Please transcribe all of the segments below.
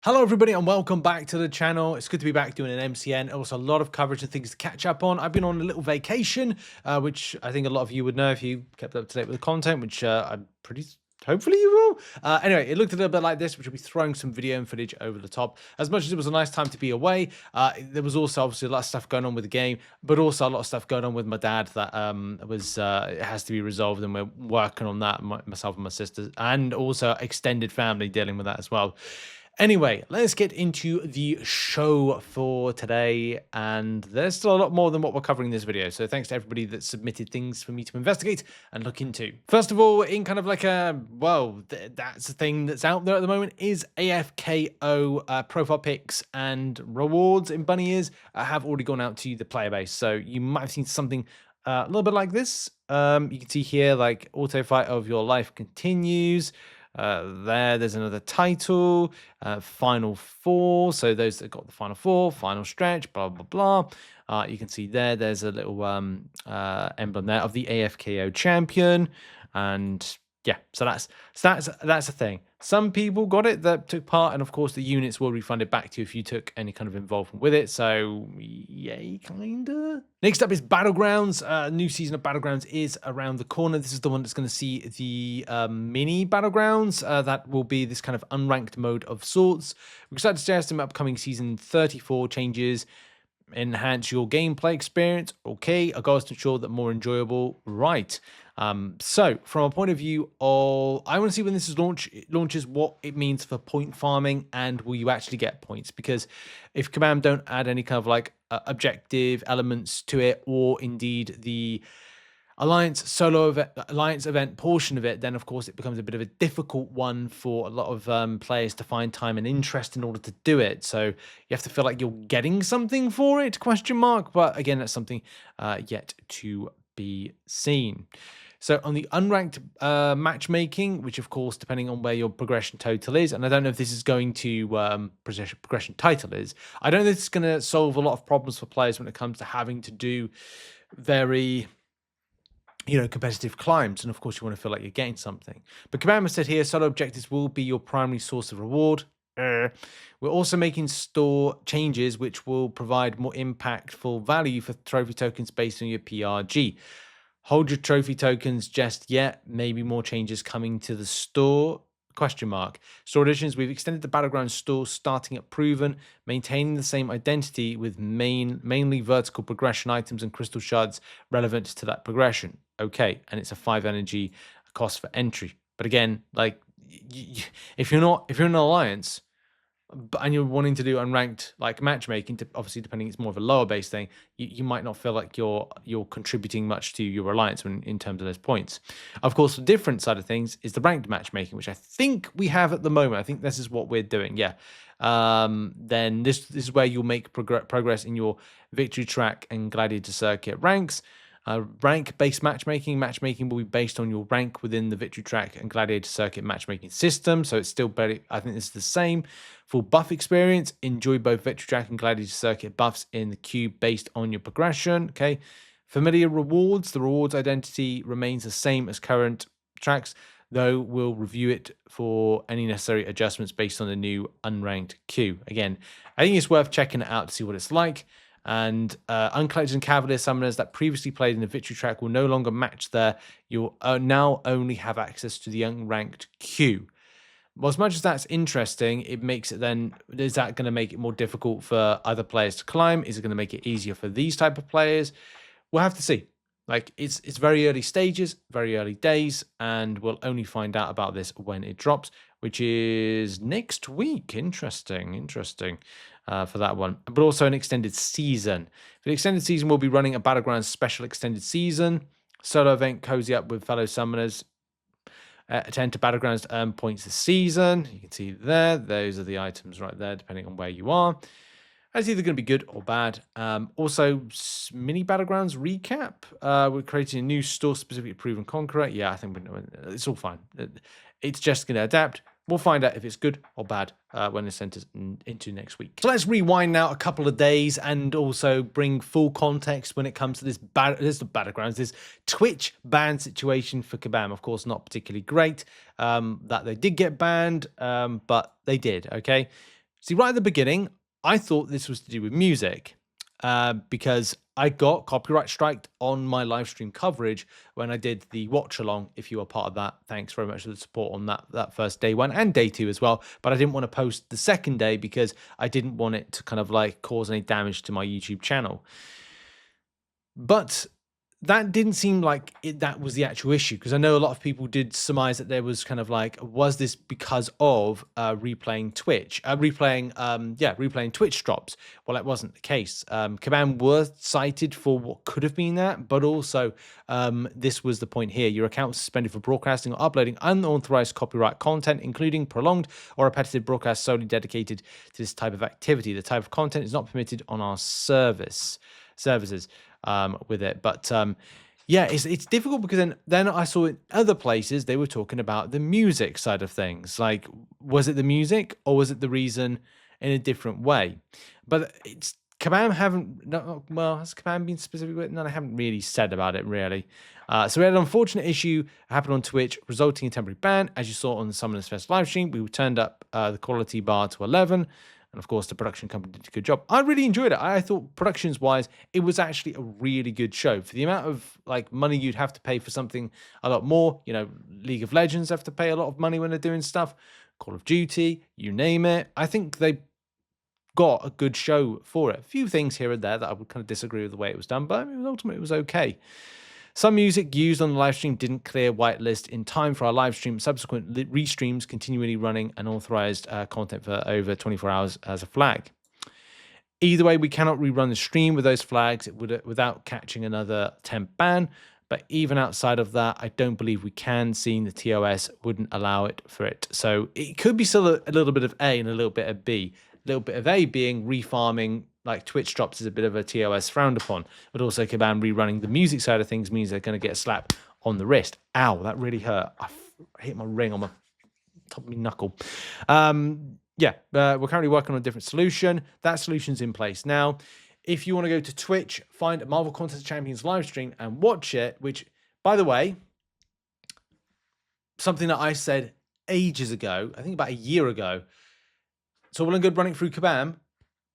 Hello everybody and welcome back to the channel. It's good to be back doing an MCN. Also a lot of coverage and things to catch up on. I've been on a little vacation, which I think a lot of you would know if you kept up to date with the content, which I'm pretty hopefully you will. Anyway, it looked a little bit like this, which will be throwing some video and footage over the top. As much as it was a nice time to be away, there was also obviously a lot of stuff going on with the game, but also a lot of stuff going on with my dad that it has to be resolved, and we're working on that, myself and my sisters, and also extended family dealing with that as well. Anyway, let's get into the show for today. And there's still a lot more than what we're covering in this video. So thanks to everybody that submitted things for me to investigate and look into. First of all, in kind of like that's the thing that's out there at the moment is AFKO profile pics and rewards in bunny ears have already gone out to the player base. So you might have seen something a little bit like this. You can see here, like auto fight of your life continues. There's another title, final four. So those that got the final four, final stretch, blah blah blah. You can see there's a little emblem there of the AFKO champion, and yeah, so that's a thing. Some people got it that took part, and of course the units will refund it back to you if you took any kind of involvement with it. So yay, kinda. Next up is Battlegrounds. New season of Battlegrounds is around the corner. This is the one that's going to see the mini Battlegrounds. That will be this kind of unranked mode of sorts. We're excited to share some upcoming season 34 changes. Enhance your gameplay experience. Okay, our goal is to ensure that more enjoyable. Right. So from a point of view of, I want to see when this is launches, what it means for point farming, and will you actually get points? Because if Kabam don't add any kind of like objective elements to it, or indeed the alliance event portion of it, then of course it becomes a bit of a difficult one for a lot of players to find time and interest in order to do it. So you have to feel like you're getting something for it, question mark. But again, that's something yet to be seen. So on the unranked matchmaking, which of course, depending on where your progression total is, and I don't know if this is going to progression title is, I don't know if it's going to solve a lot of problems for players when it comes to having to do very competitive climbs, and of course you want to feel like you're getting something. But Kabam said here, solo objectives will be your primary source of reward. We're also making store changes which will provide more impactful value for trophy tokens based on your PRG. Hold your trophy tokens just yet. Maybe more changes coming to the store. Question mark. Store additions. We've extended the Battleground store starting at proven, maintaining the same identity with mainly vertical progression items and crystal shards relevant to that progression. Okay, and it's a 5 energy cost for entry. But again, like if you're in an alliance and you're wanting to do unranked like matchmaking, obviously depending, it's more of a lower base thing, you might not feel like you're contributing much to your alliance in terms of those points. Of course, the different side of things is the ranked matchmaking, which I think we have at the moment. I think this is what we're doing. Yeah. Then this is where you'll make progress in your victory track and gladiator circuit ranks. Rank-based matchmaking. Matchmaking will be based on your rank within the victory track and gladiator circuit matchmaking system. So it's still better. I think it's the same. For buff experience, enjoy both victory track and gladiator circuit buffs in the queue based on your progression. Okay. Familiar rewards. The rewards identity remains the same as current tracks, though we'll review it for any necessary adjustments based on the new unranked queue. Again, I think it's worth checking it out to see what it's like. And uncollected and cavalier summoners that previously played in the victory track will no longer match there. You'll now only have access to the unranked queue. Well, as much as that's interesting, it makes it then, is that going to make it more difficult for other players to climb? Is it going to make it easier for these type of players? We'll have to see. Like it's very early stages, very early days, and we'll only find out about this when it drops, which is next week. Interesting for that one. But also an extended season. For the extended season, we'll be running a Battlegrounds special extended season. Solo event, cozy up with fellow summoners. Attend to Battlegrounds to earn points this season. You can see there. Those are the items right there, depending on where you are. It's either going to be good or bad. Also, mini Battlegrounds recap. We're creating a new store specifically proven conqueror. Yeah, I think it's all fine. It's just going to adapt. We'll find out if it's good or bad when it's entered into next week. So let's rewind now a couple of days and also bring full context when it comes to this Battlegrounds, this Twitch ban situation for Kabam. Of course, not particularly great that they did get banned, but they did, okay? See, right at the beginning, I thought this was to do with music because I got copyright striked on my live stream coverage when I did the watch along. If you are part of that, thanks very much for the support on that first day one and day two as well. But I didn't want to post the second day because I didn't want it to kind of like cause any damage to my YouTube channel. But that didn't seem like that was the actual issue, because I know a lot of people did surmise that there was kind of like, was this because of replaying Twitch drops? Well, that wasn't the case. Kabam were cited for what could have been that, but also this was the point here. Your account was suspended for broadcasting or uploading unauthorized copyright content, including prolonged or repetitive broadcasts solely dedicated to this type of activity. The type of content is not permitted on our services with it. But yeah, it's difficult because then I saw in other places they were talking about the music side of things. Like, was it the music or was it the reason in a different way? But it's Kabam has Kabam been specific with it? No, I haven't really said about it really. So we had an unfortunate issue happen on Twitch, resulting in temporary ban. As you saw on the Summoners Fest live stream, we turned up the quality bar to 11. And of course, the production company did a good job. I really enjoyed it. I thought productions-wise, it was actually a really good show. For the amount of like money you'd have to pay for something a lot more, you know, League of Legends have to pay a lot of money when they're doing stuff. Call of Duty, you name it. I think they got a good show for it. A few things here and there that I would kind of disagree with the way it was done, but ultimately it was okay. Some music used on the live stream didn't clear whitelist in time for our live stream. Subsequent restreams continually running unauthorized content for over 24 hours as a flag. Either way, we cannot rerun the stream with those flags without catching another temp ban. But even outside of that, I don't believe we can, seeing the TOS wouldn't allow it for it. So it could be still a little bit of A and a little bit of B. A little bit of A being refarming, like Twitch drops is a bit of a TOS frowned upon, but also Kabam rerunning the music side of things means they're going to get a slap on the wrist. Ow, that really hurt. I hit my ring on my top of my knuckle. We're currently working on a different solution. That solution's in place now. If you want to go to Twitch, find Marvel Contest of Champions live stream and watch it, which, by the way, something that I said ages ago, I think about a year ago. So well and good running through Kabam,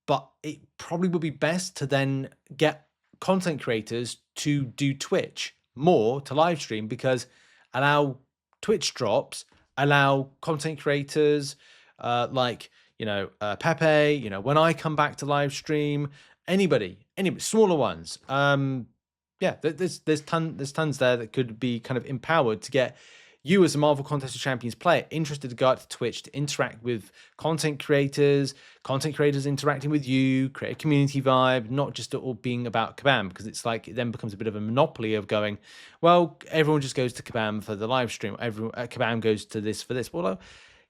but it probably would be best to then get content creators to do Twitch more, to live stream, because allow Twitch drops, allow content creators like, Pepe, when I come back to live stream, anybody, smaller ones. There's tons there that could be kind of empowered to get you as a Marvel Contest of Champions player interested to go out to Twitch to interact with content creators interacting with you, create a community vibe, not just all being about Kabam, because it's like it then becomes a bit of a monopoly of going, well, everyone just goes to Kabam for the live stream, everyone Kabam goes to this for this. Well,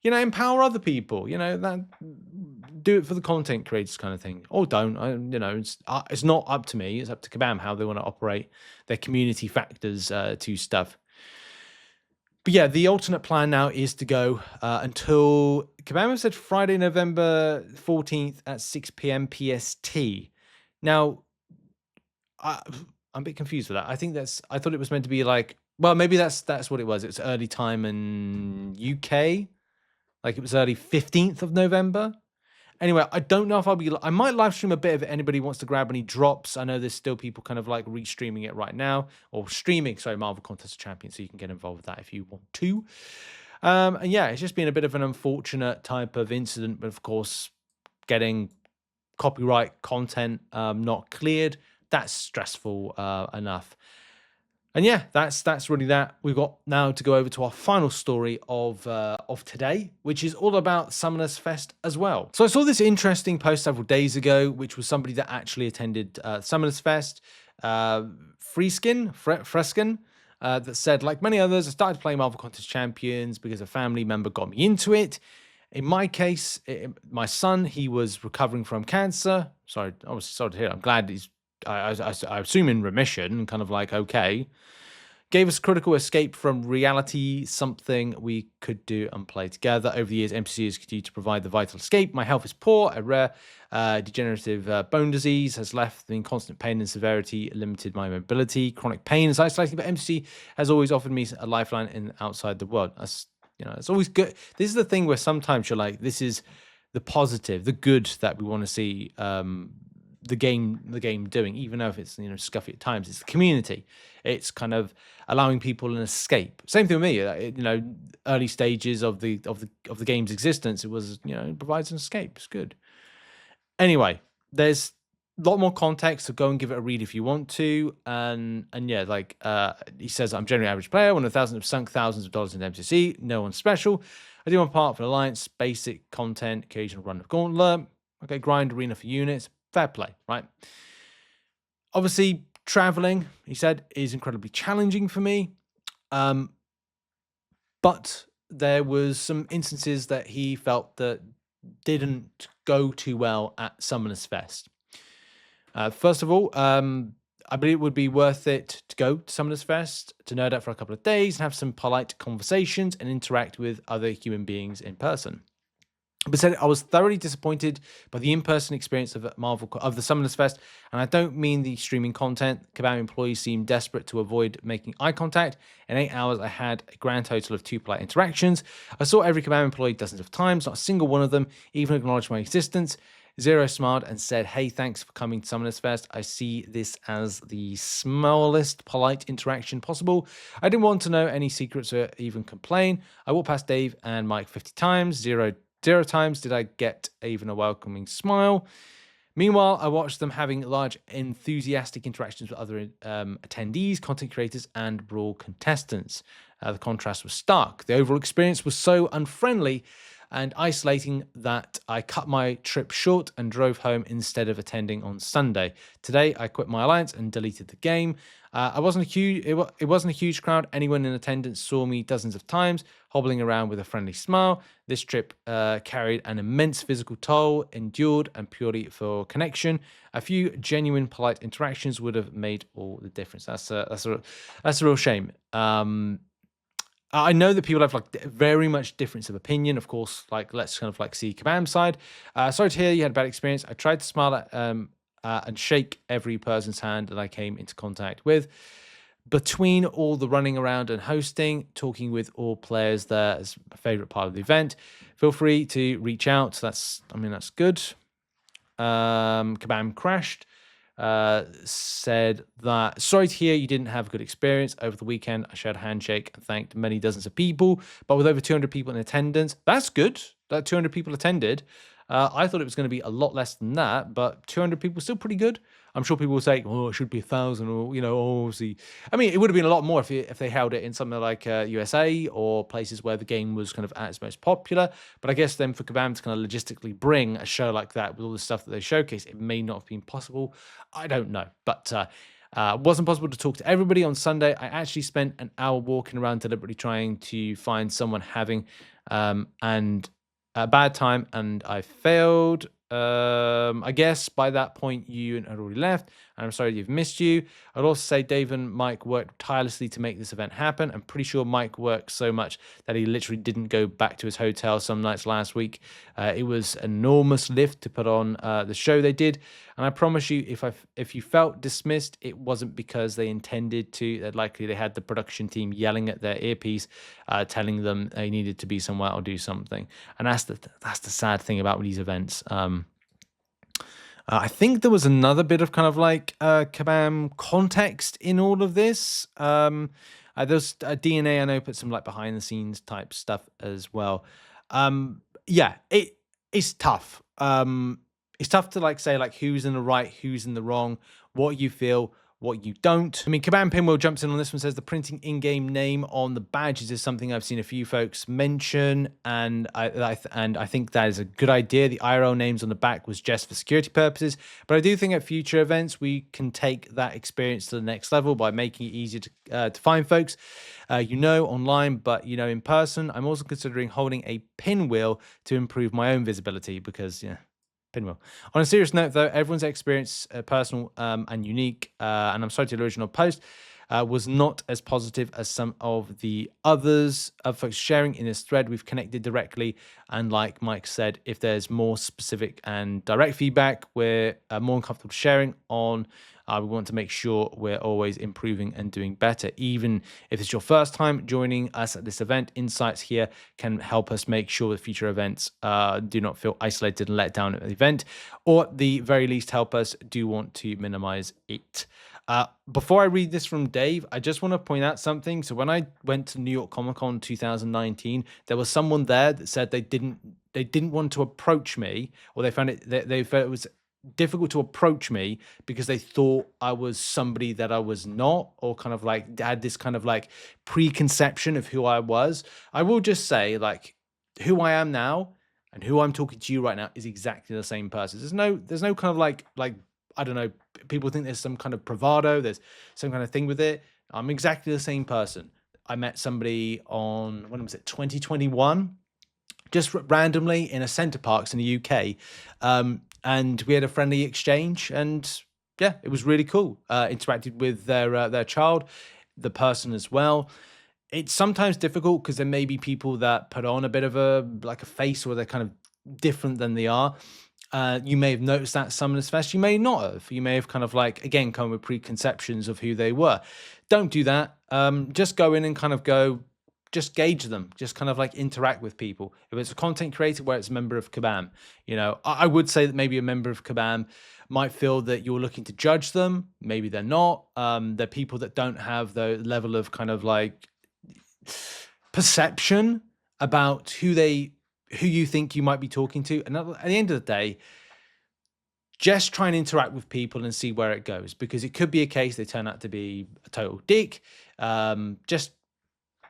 empower other people, that do it for the content creators kind of thing, or don't. It's not up to me, it's up to Kabam how they want to operate their community factors to stuff. But yeah, the alternate plan now is to go until Kabam said Friday, November 14th at 6 p.m. PST. Now, I'm a bit confused with that. I thought it was meant to be like, well, maybe that's what it was. It's early time in UK. Like it was early 15th of November. Anyway, I don't know if I might live stream a bit if anybody wants to grab any drops. I know there's still people kind of like restreaming it right now, or streaming, Marvel Contest of Champions, so you can get involved with that if you want to. And yeah, it's just been a bit of an unfortunate type of incident, but of course, getting copyright content not cleared, that's stressful enough. And yeah, that's really that. We've got now to go over to our final story of today, which is all about Summoners Fest as well. So I saw this interesting post several days ago, which was somebody that actually attended Summoners Fest, Freskin, that said, like many others, I started playing Marvel Contest Champions because a family member got me into it. In my case, my son, he was recovering from cancer. Sorry, I was sorry to hear. I'm glad he's, I assume in remission, kind of like, okay. Gave us critical escape from reality, something we could do and play together. Over the years, MCC has continued to provide the vital escape. My health is poor. A rare degenerative bone disease has left me in constant pain and severity, limited my mobility. Chronic pain is isolating, but MCC has always offered me a lifeline in outside the world. That's, it's always good. This is the thing where sometimes you're like, this is the positive, the good that we want to see the game doing, even though if it's scuffy at times. It's the community. It's kind of allowing people an escape. Same thing with me. Early stages of the game's existence, it was it provides an escape. It's good. Anyway, there's a lot more context, so go and give it a read if you want to. And yeah, like he says, I'm generally average player. One of thousands have sunk thousands of dollars in MCC. No one special. I do my part for the alliance, basic content, occasional run of gauntlet. Okay, grind arena for units. Fair play, right? Obviously, traveling, he said, is incredibly challenging for me. But there was some instances that he felt that didn't go too well at Summoners Fest. First of all, I believe it would be worth it to go to Summoners Fest, to nerd out for a couple of days and have some polite conversations and interact with other human beings in person. But said I was thoroughly disappointed by the in-person experience of the Summoners Fest, and I don't mean the streaming content. Kabam employees seemed desperate to avoid making eye contact. In 8 hours, I had a grand total of 2 polite interactions. I saw every Kabam employee dozens of times, not a single one of them even acknowledged my existence. Zero smiled and said, "Hey, thanks for coming to Summoners Fest. I see this as the smallest polite interaction possible. I didn't want to know any secrets or even complain. I walked past Dave and Mike 50 times. Zero times did I get even a welcoming smile. Meanwhile, I watched them having large, enthusiastic interactions with other attendees, content creators, and Brawl contestants. The contrast was stark. The overall experience was so unfriendly and isolating that I cut my trip short and drove home instead of attending on Sunday. Today, I quit my alliance and deleted the game. It wasn't a huge crowd. Anyone in attendance saw me dozens of times, hobbling around with a friendly smile. This trip carried an immense physical toll, endured and purely for connection. A few genuine, polite interactions would have made all the difference. That's a real shame. I know that people have very much difference of opinion. Of course, let's kind of see Kabam's side. Sorry to hear you had a bad experience. I tried to smile at and shake every person's hand that I came into contact with. Between all the running around and hosting, talking with all players there is my favorite part of the event. Feel free to reach out. That's good. Kabam crashed. Said that sorry to hear you didn't have a good experience over the weekend. I shared a handshake and thanked many dozens of people, but with over 200 people in attendance, that's good that 200 people attended. I thought it was going to be a lot less than that, but 200 people is still pretty good. I'm sure people will say, "Oh, it should be 1,000," or obviously. I mean, it would have been a lot more if they held it in something like USA or places where the game was kind of at its most popular. But I guess then for Kabam to kind of logistically bring a show like that with all the stuff that they showcase, it may not have been possible. I don't know, but. Wasn't possible to talk to everybody on Sunday. I actually spent an hour walking around deliberately trying to find someone having and a bad time, and I failed. I guess by that point you had already left, and I'm sorry you've missed you. I'd also say Dave and Mike worked tirelessly to make this event happen. I'm pretty sure Mike worked so much that he literally didn't go back to his hotel some nights last week. It was an enormous lift to put on the show they did, and I promise you, if you felt dismissed, it wasn't because they intended to. That likely they had the production team yelling at their earpiece, telling them they needed to be somewhere or do something. And that's the sad thing about these events. I think there was another bit of kind of Kabam context in all of this. There's DNA, I know, put some behind the scenes type stuff as well. Yeah, it's tough. It's tough to say who's in the right, who's in the wrong, what you feel, what you don't. I mean, Kabam Pinwheel jumps in on this one, says the printing in-game name on the badges is something I've seen a few folks mention, and I think that is a good idea. The IRL names on the back was just for security purposes, but I do think at future events we can take that experience to the next level by making it easier to find folks, online, but in person. I'm also considering holding a pinwheel to improve my own visibility because pinwheel. On a serious note, though, everyone's experience personal and unique, and I'm sorry to the original post. was not as positive as some of the others folks sharing in this thread. We've connected directly, and like Mike said, if there's more specific and direct feedback, we're more comfortable sharing on. We want to make sure we're always improving and doing better. Even if it's your first time joining us at this event, insights here can help us make sure that future events do not feel isolated and let down at the event, or at the very least help us do want to minimize it. Before I read this from Dave, I just want to point out something. So when I went to New York Comic Con 2019, there was someone there that said they didn't want to approach me, or they found they felt it was difficult to approach me because they thought I was somebody that I was not, or kind of like had this kind of like preconception of who I was. I will just say, like, who I am now and who I'm talking to you right now is exactly the same person. There's no kind of like I don't know, people think there's some kind of bravado, there's some kind of thing with it. I'm exactly the same person. I met somebody on, when was it, 2021, just randomly in a Center Parcs in the UK. And we had a friendly exchange, and yeah, it was really cool. Interacted with their child, the person as well. It's sometimes difficult because there may be people that put on a bit of a face, or they're kind of different than they are. You may have noticed that some of this fest, you may not have. You may have kind of again, come with preconceptions of who they were. Don't do that. Just go in and kind of just gauge them, just kind of interact with people. If it's a content creator where it's a member of Kabam, I would say that maybe a member of Kabam might feel that you're looking to judge them. Maybe they're not. They're people that don't have the level of kind of perception about who you think you might be talking to. And at the end of the day, just try and interact with people and see where it goes, because it could be a case they turn out to be a total dick. Just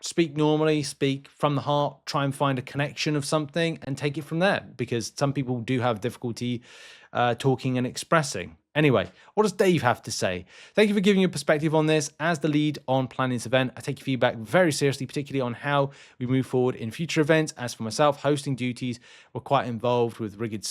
speak normally, speak from the heart, try and find a connection of something and take it from there, because some people do have difficulty talking and expressing. Anyway, what does Dave have to say? Thank you for giving your perspective on this. As the lead on planning this event, I take your feedback very seriously, particularly on how we move forward in future events. As for myself, hosting duties were quite involved with rigid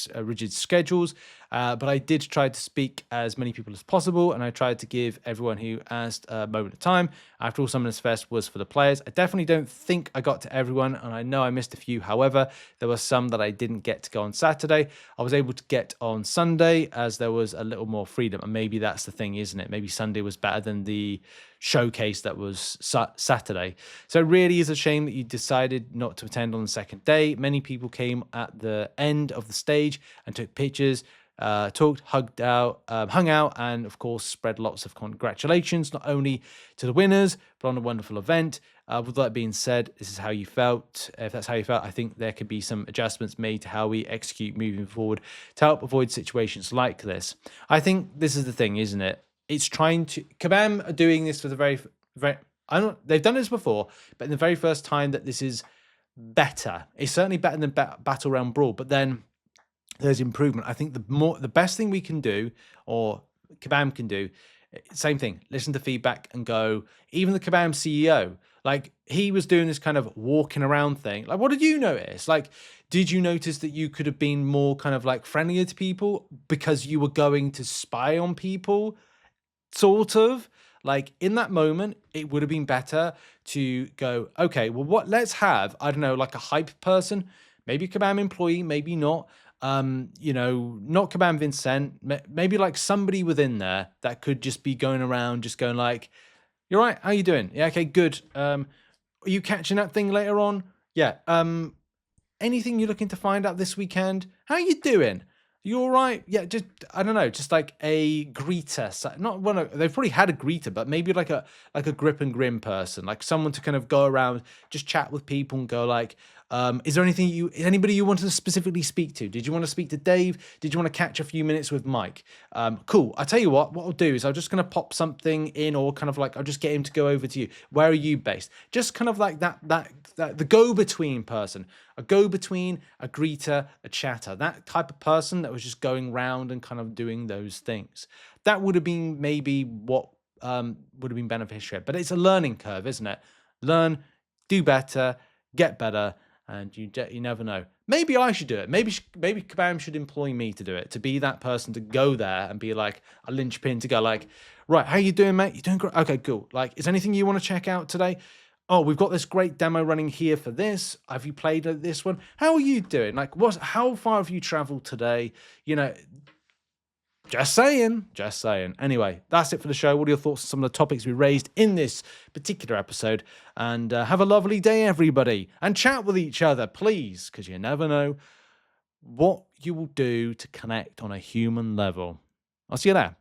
schedules, but I did try to speak as many people as possible, and I tried to give everyone who asked a moment of time. After all, Summoners Fest was for the players. I definitely don't think I got to everyone, and I know I missed a few. However, there were some that I didn't get to go on Saturday. I was able to get on Sunday as there was a little more freedom, and maybe that's the thing, isn't it? Maybe Sunday was better than the showcase that was Saturday. So it really is a shame that you decided not to attend on the second day. Many people came at the end of the stage and took pictures, talked, hung out, and of course spread lots of congratulations, not only to the winners, but on a wonderful event. With that being said, this is how you felt. If that's how you felt, I think there could be some adjustments made to how we execute moving forward to help avoid situations like this. I think this is the thing, isn't it? It's trying to, Kabam are doing this for the very, they've done this before, but in the very first time that this is better. It's certainly better than Battle Realm Brawl, but then there's improvement. I think the best thing we can do, or Kabam can do, same thing, listen to feedback and go. Even the Kabam CEO, he was doing this kind of walking around thing. What did you notice? Did you notice that you could have been more kind of friendlier to people because you were going to spy on people? Sort of. In that moment, it would have been better to go, okay, well, let's have, I don't know, a hype person, maybe a Kabam employee, maybe not. Not Kabam Vincent, maybe somebody within there that could just be going around, just going you're right, how you doing? Yeah, okay, good. Are you catching that thing later on? Yeah. Anything you're looking to find out this weekend? How you doing? You all right? Yeah, just, I don't know, just a greeter. Not one. They've probably had a greeter, but maybe a grip and grin person, someone to kind of go around, just chat with people and go is there anybody you wanted to specifically speak to? Did you want to speak to Dave? Did you want to catch a few minutes with Mike? Cool. I tell you what I'll do is I'm just going to pop something in, or kind of I'll just get him to go over to you. Where are you based? Just kind of that the go-between person, a go-between, a greeter, a chatter, that type of person that was just going round and kind of doing those things. That would have been maybe what would have been beneficial. But it's a learning curve, isn't it? Learn, do better, get better. And you never know. Maybe I should do it. Maybe Kabam should employ me to do it, to be that person to go there and be like a linchpin to go like, right, how you doing, mate? You doing great? Okay, cool. Like, is anything you want to check out today? Oh, we've got this great demo running here for this. Have you played this one? How are you doing? Like, how far have you traveled today? You know, just saying, just saying. Anyway, that's it for the show. What are your thoughts on some of the topics we raised in this particular episode? And have a lovely day, everybody. And chat with each other, please, because you never know what you will do to connect on a human level. I'll see you there.